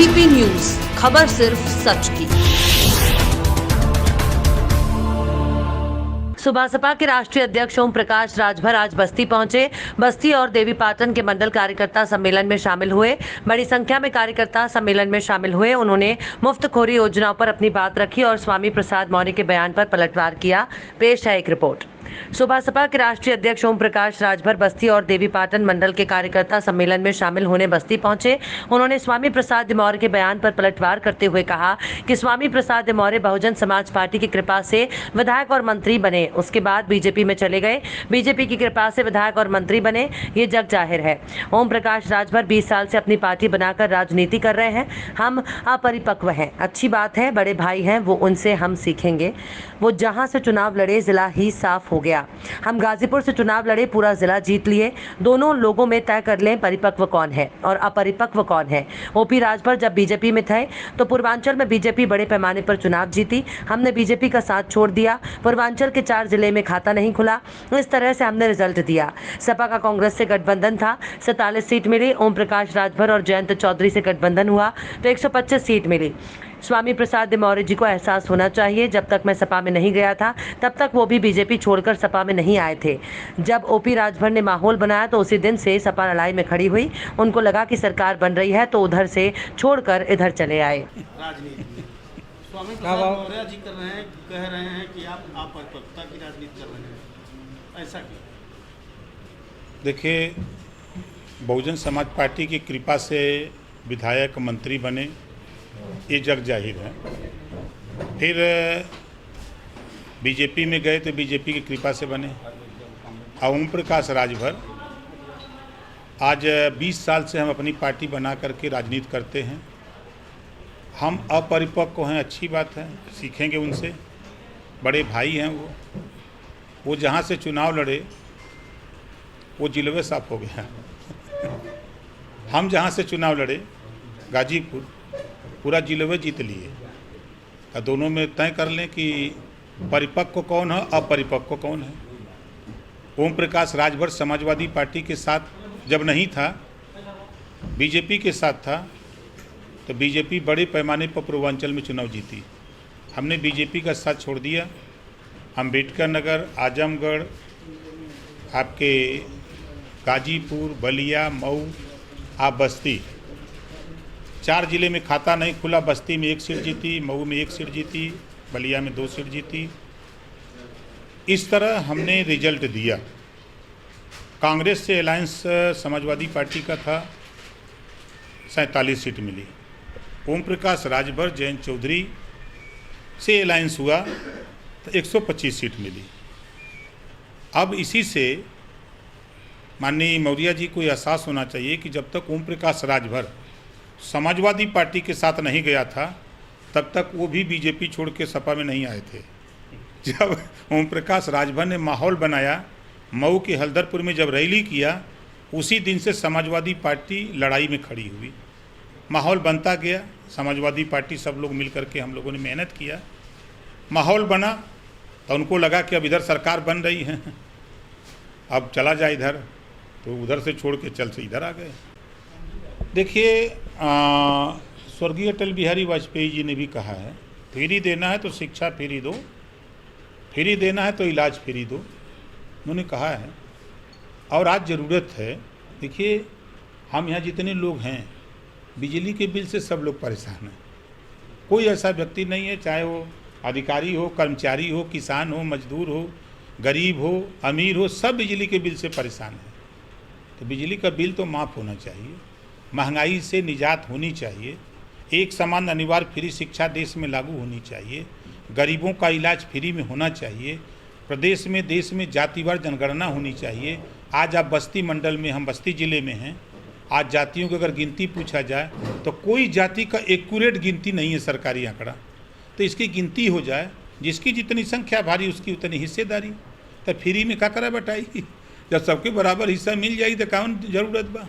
ABP news, खबर सिर्फ सच की। सुबह सपा के राष्ट्रीय अध्यक्ष ओम प्रकाश राजभर आज बस्ती पहुंचे। बस्ती और देवीपाटन के मंडल कार्यकर्ता सम्मेलन में शामिल हुए। बड़ी संख्या में कार्यकर्ता सम्मेलन में शामिल हुए। उन्होंने मुफ्तखोरी योजनाओं पर अपनी बात रखी और स्वामी प्रसाद मौर्य के बयान पर पलटवार किया। पेश है एक रिपोर्ट। सुबह सपा के राष्ट्रीय अध्यक्ष ओम प्रकाश राजभर बस्ती और देवीपाटन मंडल के कार्यकर्ता सम्मेलन में शामिल होने बस्ती पहुंचे। उन्होंने स्वामी प्रसाद मौर्य के बयान पर पलटवार करते हुए कहा कि स्वामी प्रसाद मौर्य बहुजन समाज पार्टी की कृपा से विधायक और मंत्री बने, उसके बाद बीजेपी में चले गए। बीजेपी की कृपा से विधायक और मंत्री बने, ये जग जाहिर है। ओम प्रकाश राजभर 20 साल से अपनी पार्टी बनाकर राजनीति कर रहे हैं। हम अपरिपक्व हैं, अच्छी बात है, बड़े भाई हैं, वो उनसे हम सीखेंगे। वो जहां से चुनाव लड़े जिला ही साफ हो गया। हम गाजीपुर से चुनाव लड़े, पूरा जिला जीत लिए। दोनों लोगों में तय कर लें परिपक्व कौन है और अपरिपक्व कौन है। ओपी राजभर जब बीजेपी में थे तो पूर्वांचल में बीजेपी बड़े पैमाने पर चुनाव जीती। हमने बीजेपी का साथ छोड़ दिया। पूर्वांचल के 4 जिले में खाता नहीं खुला। इस तरह से हमने रिजल्ट दिया। सपा का कांग्रेस से गठबंधन था, 47 सीट मिली। ओम प्रकाश राजभर और जयंत चौधरी से गठबंधन हुआ तो 125 सीट मिली। स्वामी प्रसाद मौर्य जी को एहसास होना चाहिए, जब तक मैं सपा में नहीं गया था तब तक वो भी बीजेपी छोड़कर सपा में नहीं आए थे। जब ओपी राजभर ने माहौल बनाया तो उसी दिन से सपा लड़ाई में खड़ी हुई। उनको लगा कि सरकार बन रही है तो उधर से छोड़कर इधर चले आए। राजनीति स्वामी प्रसाद मौर्य जी कह रहे हैं कि आप अपरिपक्वता की राजनीति कर रहे हैं, ऐसा क्यों? देखिए, बहुजन समाज पार्टी की कृपा से विधायक मंत्री बने, ये जग जाहिर है। फिर बीजेपी में गए तो बीजेपी की कृपा से बने। ओम प्रकाश राजभर आज 20 साल से हम अपनी पार्टी बना करके राजनीति करते हैं। हम अपरिपक्व हैं, अच्छी बात है, सीखेंगे उनसे, बड़े भाई हैं वो जहाँ से चुनाव लड़े वो जिलवे साफ हो गया। हम जहाँ से चुनाव लड़े गाजीपुर, पूरा जिलवे जीत लिए। और दोनों में तय कर लें कि परिपक्व कौन है, अपरिपक्व कौन है। ओम प्रकाश राजभर समाजवादी पार्टी के साथ जब नहीं था, बीजेपी के साथ था, तो बीजेपी बड़े पैमाने पर पूर्वांचल में चुनाव जीती। हमने बीजेपी का साथ छोड़ दिया। अम्बेडकर नगर, आजमगढ़, आपके गाजीपुर, बलिया, मऊ, आप बस्ती, 4 जिले में खाता नहीं खुला। बस्ती में 1 सीट जीती, मऊ में 1 सीट जीती, बलिया में 2 सीट जीती। इस तरह हमने रिजल्ट दिया। कांग्रेस से अलायंस समाजवादी पार्टी का था, 47 सीट मिली। ओम प्रकाश राजभर जयंत चौधरी से अलायंस हुआ तो 125 सीट मिली। अब इसी से माननीय मौर्य जी को एहसास होना चाहिए कि जब तक ओम प्रकाश राजभर समाजवादी पार्टी के साथ नहीं गया था तब तक वो भी बीजेपी छोड़ के सपा में नहीं आए थे। जब ओम प्रकाश राजभर ने माहौल बनाया, मऊ के हल्दरपुर में जब रैली किया, उसी दिन से समाजवादी पार्टी लड़ाई में खड़ी हुई। माहौल बनता गया, समाजवादी पार्टी सब लोग मिल करके हम लोगों ने मेहनत किया, माहौल बना तो उनको लगा कि अब इधर सरकार बन रही है, अब चला जाए इधर, तो उधर से छोड़ के चल से इधर आ गए। देखिए, स्वर्गीय अटल बिहारी वाजपेयी जी ने भी कहा है, फ्री देना है तो शिक्षा फ्री दो, फ्री देना है तो इलाज फ्री दो, उन्होंने कहा है। और आज ज़रूरत है, देखिए हम यहाँ जितने लोग हैं, बिजली के बिल से सब लोग परेशान हैं। कोई ऐसा व्यक्ति नहीं है, चाहे वो अधिकारी हो, कर्मचारी हो, किसान हो, मजदूर हो, गरीब हो, अमीर हो, सब बिजली के बिल से परेशान हैं। तो बिजली का बिल तो माफ़ होना चाहिए, महंगाई से निजात होनी चाहिए, एक समान अनिवार्य फ्री शिक्षा देश में लागू होनी चाहिए, गरीबों का इलाज फ्री में होना चाहिए, प्रदेश में देश में जातिवार जनगणना होनी चाहिए। आज आप बस्ती मंडल में, हम बस्ती ज़िले में हैं, आज जातियों की अगर गिनती पूछा जाए तो कोई जाति का एक्यूरेट गिनती नहीं है, सरकारी आंकड़ा। तो इसकी गिनती हो जाए, जिसकी जितनी संख्या भारी उसकी उतनी हिस्सेदारी। तो फ्री में क्या करा बटाई, जब सबके बराबर हिस्सा मिल जाएगी तो कौन जरूरत बा।